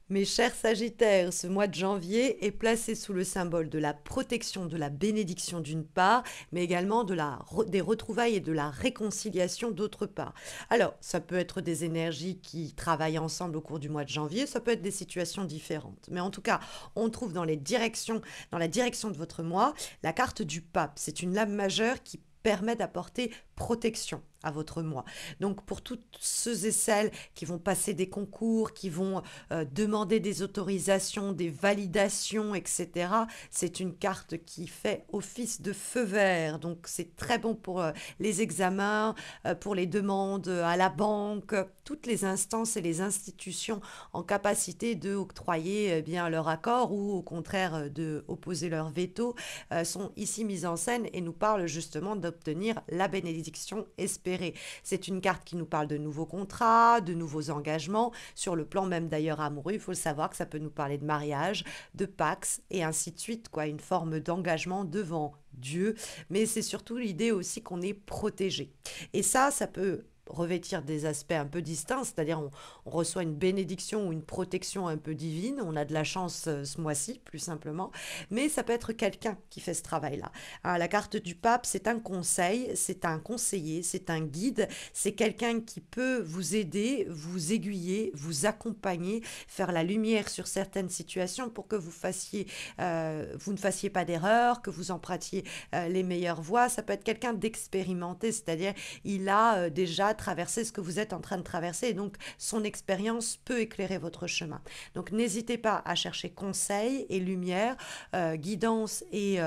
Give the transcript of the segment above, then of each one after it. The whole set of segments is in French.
Mes chers Sagittaires, ce mois de janvier est placé sous le symbole de la protection, de la bénédiction d'une part, mais également des retrouvailles et de la réconciliation d'autre part. Alors, ça peut être des énergies qui travaillent ensemble au cours du mois de janvier, ça peut être des situations différentes. Mais en tout cas, on trouve dans la direction de votre mois, la carte du pape. C'est une lame majeure qui permet d'apporter protection à votre moi. Donc pour toutes ceux et celles qui vont passer des concours, qui vont demander des autorisations, des validations, etc., c'est une carte qui fait office de feu vert. Donc c'est très bon pour les examens, pour les demandes à la banque, toutes les instances et les institutions en capacité de octroyer bien leur accord ou au contraire de opposer leur veto sont ici mises en scène et nous parlent justement d'obtenir la bénédiction espérée. C'est une carte qui nous parle de nouveaux contrats, de nouveaux engagements, sur le plan même d'ailleurs amoureux. Il faut le savoir que ça peut nous parler de mariage, de pax et ainsi de suite, quoi, une forme d'engagement devant Dieu, mais c'est surtout l'idée aussi qu'on est protégé. Et ça peut revêtir des aspects un peu distincts, c'est-à-dire on reçoit une bénédiction ou une protection un peu divine, on a de la chance ce mois-ci, plus simplement, mais ça peut être quelqu'un qui fait ce travail-là. Hein, la carte du pape, c'est un conseil, c'est un conseiller, c'est un guide, c'est quelqu'un qui peut vous aider, vous aiguiller, vous accompagner, faire la lumière sur certaines situations pour que vous ne fassiez pas d'erreur, que vous empruntiez les meilleures voies. Ça peut être quelqu'un d'expérimenté, c'est-à-dire il a déjà traversé ce que vous êtes en train de traverser et donc son expérience peut éclairer votre chemin. Donc n'hésitez pas à chercher conseil et lumière, guidance et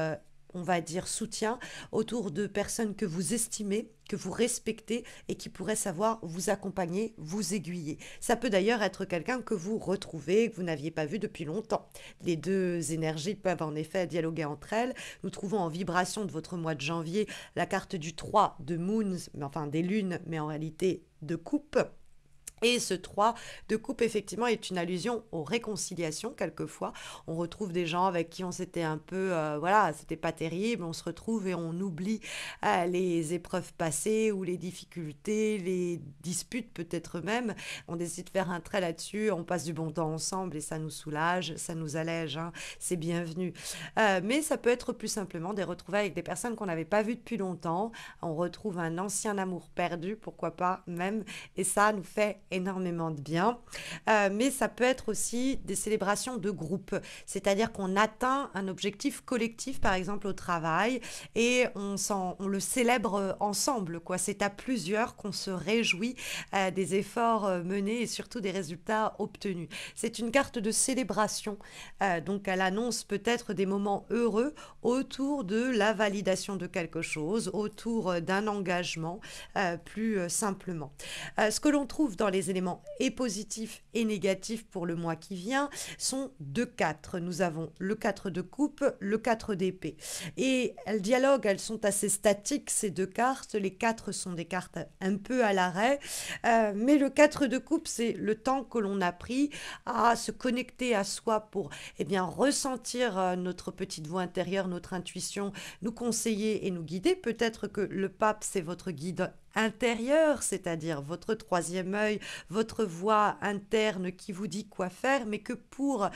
on va dire soutien autour de personnes que vous estimez, que vous respectez et qui pourraient savoir vous accompagner, vous aiguiller. Ça peut d'ailleurs être quelqu'un que vous retrouvez, que vous n'aviez pas vu depuis longtemps. Les deux énergies peuvent en effet dialoguer entre elles. Nous trouvons en vibration de votre mois de janvier la carte du 3 de Moons, enfin des lunes, mais en réalité de coupe. Et ce 3 de coupe, effectivement, est une allusion aux réconciliations, quelquefois. On retrouve des gens avec qui on s'était un peu, voilà, c'était pas terrible, on se retrouve et on oublie les épreuves passées ou les difficultés, les disputes peut-être même. On décide de faire un trait là-dessus, on passe du bon temps ensemble et ça nous soulage, ça nous allège, hein, c'est bienvenu. Mais ça peut être plus simplement des retrouvailles avec des personnes qu'on n'avait pas vues depuis longtemps. On retrouve un ancien amour perdu, pourquoi pas même, et ça nous fait énormément de bien. Mais ça peut être aussi des célébrations de groupe, c'est-à-dire qu'on atteint un objectif collectif, par exemple au travail, et on le célèbre ensemble, quoi. C'est à plusieurs qu'on se réjouit des efforts menés et surtout des résultats obtenus. C'est une carte de célébration, donc elle annonce peut-être des moments heureux autour de la validation de quelque chose, autour d'un engagement, plus simplement. Ce que l'on trouve dans les éléments et positifs et négatifs pour le mois qui vient sont deux 4. Nous avons le 4 de coupe, le 4 d'épée. Et elles dialoguent, elles sont assez statiques ces deux cartes. Les 4 sont des cartes un peu à l'arrêt. Mais le 4 de coupe, c'est le temps que l'on a pris à se connecter à soi pour ressentir notre petite voix intérieure, notre intuition, nous conseiller et nous guider. Peut-être que le pape, c'est votre guide intérieur, c'est-à-dire votre troisième œil, votre voix interne qui vous dit quoi faire, mais que pour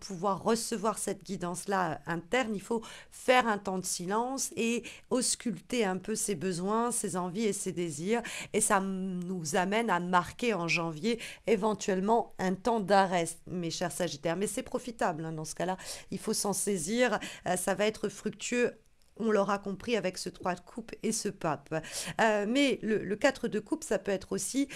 pouvoir recevoir cette guidance-là interne, il faut faire un temps de silence et ausculter un peu ses besoins, ses envies et ses désirs. Et ça nous amène à marquer en janvier éventuellement un temps d'arrêt, mes chers Sagittaires. Mais c'est profitable, hein, dans ce cas-là, il faut s'en saisir, ça va être fructueux, on l'aura compris avec ce 3 de coupe et ce pape. Mais le 4 de coupe, ça peut être aussi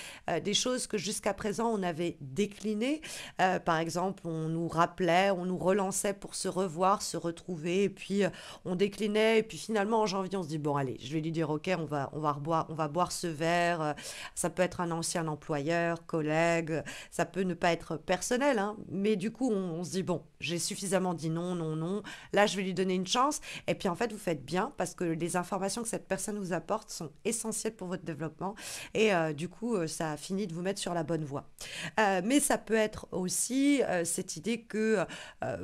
des choses que jusqu'à présent on avait déclinées. Par exemple, on nous rappelait, on nous relançait pour se revoir, se retrouver, et puis on déclinait, et puis finalement en janvier on se dit, bon allez, je vais lui dire ok, on va boire ce verre. Ça peut être un ancien employeur, collègue, ça peut ne pas être personnel, hein, mais du coup on se dit, bon, j'ai suffisamment dit non, non, non, là je vais lui donner une chance, et puis en fait vous faites bien parce que les informations que cette personne vous apporte sont essentielles pour votre développement et du coup ça a fini de vous mettre sur la bonne voie. Mais ça peut être aussi cette idée que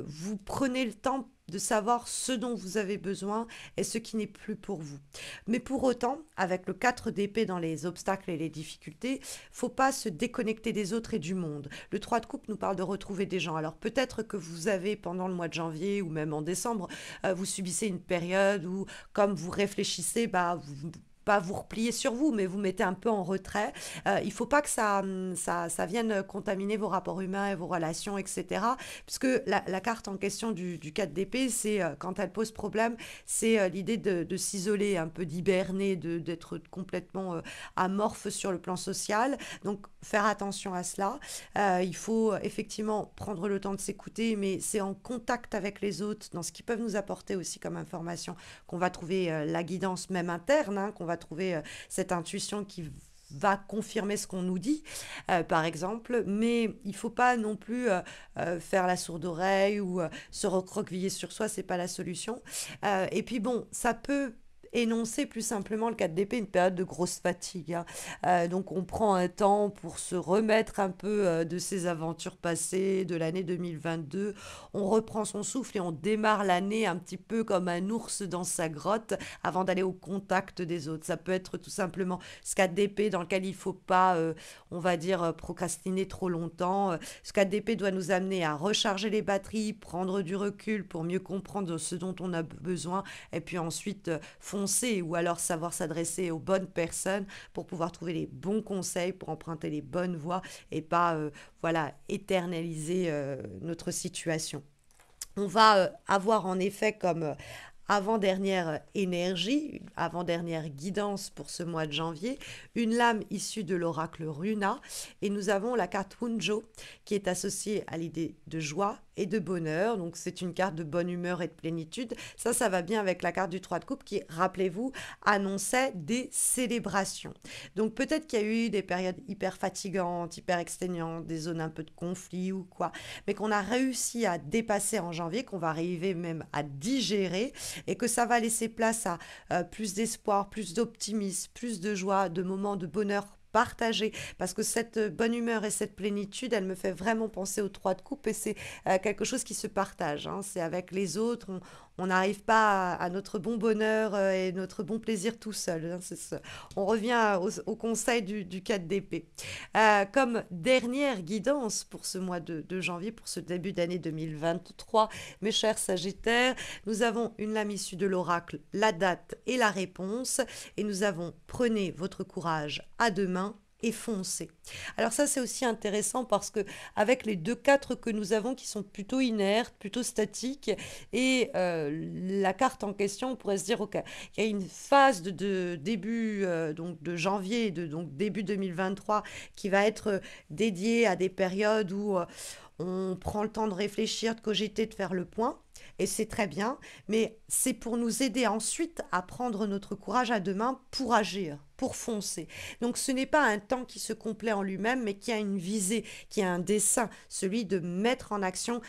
vous prenez le temps de savoir ce dont vous avez besoin et ce qui n'est plus pour vous. Mais pour autant, avec le 4 d'épée dans les obstacles et les difficultés, faut pas se déconnecter des autres et du monde. Le 3 de coupe nous parle de retrouver des gens. Alors peut-être que vous avez, pendant le mois de janvier ou même en décembre, vous subissez une période où, comme vous réfléchissez, vous pas vous replier sur vous, mais vous mettez un peu en retrait. Il ne faut pas que ça vienne contaminer vos rapports humains et vos relations, etc. Puisque la carte en question du 4 d'épée, c'est quand elle pose problème, c'est l'idée de s'isoler, un peu d'hiberner, d'être complètement amorphe sur le plan social. Donc faire attention à cela. Il faut effectivement prendre le temps de s'écouter, mais c'est en contact avec les autres, dans ce qu'ils peuvent nous apporter aussi comme information, qu'on va trouver la guidance même interne, hein, qu'on va trouver cette intuition qui va confirmer ce qu'on nous dit, par exemple, mais il ne faut pas non plus faire la sourde oreille ou se recroqueviller sur soi, c'est pas la solution. Et puis bon, ça peut énoncer plus simplement le 4 d'épée, une période de grosse fatigue, hein. Donc on prend un temps pour se remettre un peu de ses aventures passées, de l'année 2022. On reprend son souffle et on démarre l'année un petit peu comme un ours dans sa grotte avant d'aller au contact des autres. Ça peut être tout simplement ce 4 d'épée dans lequel il ne faut pas, on va dire, procrastiner trop longtemps. Ce 4 d'épée doit nous amener à recharger les batteries, prendre du recul pour mieux comprendre ce dont on a besoin et puis ensuite foncer ou alors savoir s'adresser aux bonnes personnes pour pouvoir trouver les bons conseils, pour emprunter les bonnes voies et pas voilà, éternaliser notre situation. On va avoir en effet comme avant-dernière énergie, avant-dernière guidance pour ce mois de janvier, une lame issue de l'oracle Runa, et nous avons la carte Hunjo qui est associée à l'idée de joie et de bonheur. Donc c'est une carte de bonne humeur et de plénitude. Ça va bien avec la carte du 3 de coupe qui, rappelez-vous, annonçait des célébrations. Donc peut-être qu'il y a eu des périodes hyper fatigantes, hyper exténuantes, des zones un peu de conflit ou quoi, mais qu'on a réussi à dépasser en janvier, qu'on va arriver même à digérer, et que ça va laisser place à plus d'espoir, plus d'optimisme, plus de joie, de moments de bonheur partagé, parce que cette bonne humeur et cette plénitude, elle me fait vraiment penser aux 3 de coupe, et c'est quelque chose qui se partage, hein. C'est avec les autres, on n'arrive pas à notre bon bonheur et notre bon plaisir tout seul, hein. On revient au conseil du 4 d'épée. Comme dernière guidance pour ce mois de janvier, pour ce début d'année 2023, mes chers Sagittaires, nous avons une lame issue de l'oracle, la date et la réponse, et nous avons prenez votre courage à deux mains et foncez. Alors ça c'est aussi intéressant parce que avec les 2 4 que nous avons qui sont plutôt inertes, plutôt statiques, et la carte en question, on pourrait se dire ok, il y a une phase de début donc de janvier, donc début 2023 qui va être dédiée à des périodes où on prend le temps de réfléchir, de cogiter, de faire le point. Et c'est très bien, mais c'est pour nous aider ensuite à prendre notre courage à deux mains pour agir, pour foncer. Donc ce n'est pas un temps qui se complaît en lui-même, mais qui a une visée, qui a un dessein, celui de mettre en action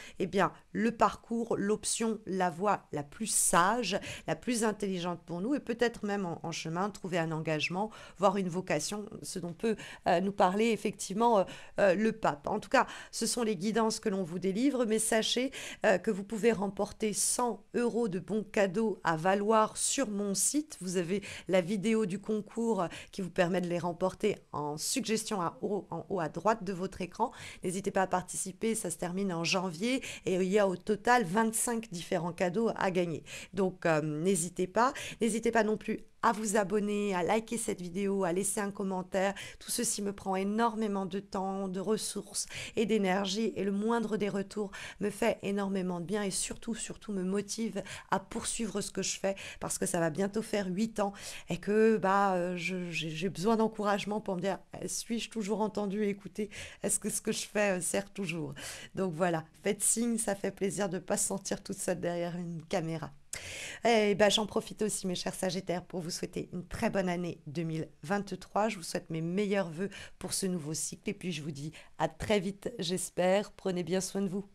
le parcours, l'option, la voie la plus sage, la plus intelligente pour nous, et peut-être même en chemin trouver un engagement, voire une vocation, ce dont peut nous parler effectivement le pape. En tout cas, ce sont les guidances que l'on vous délivre, mais sachez que vous pouvez remporter 100 € de bons cadeaux à valoir sur mon site. Vous avez la vidéo du concours qui vous permet de les remporter en suggestion en haut à droite de votre écran. N'hésitez pas à participer, ça se termine en janvier et il y a au total 25 différents cadeaux à gagner. Donc n'hésitez pas non plus à vous abonner, à liker cette vidéo, à laisser un commentaire. Tout ceci me prend énormément de temps, de ressources et d'énergie, et le moindre des retours me fait énormément de bien et surtout me motive à poursuivre ce que je fais, parce que ça va bientôt faire 8 ans et que j'ai besoin d'encouragement pour me dire suis-je toujours entendu et écouté? Est-ce que ce que je fais sert toujours? Donc voilà, faites signe, ça fait plaisir de ne pas se sentir toute seule derrière une caméra. Et j'en profite aussi, mes chers Sagittaires, pour vous souhaiter une très bonne année 2023. Je vous souhaite mes meilleurs vœux pour ce nouveau cycle et puis je vous dis à très vite, j'espère. Prenez bien soin de vous.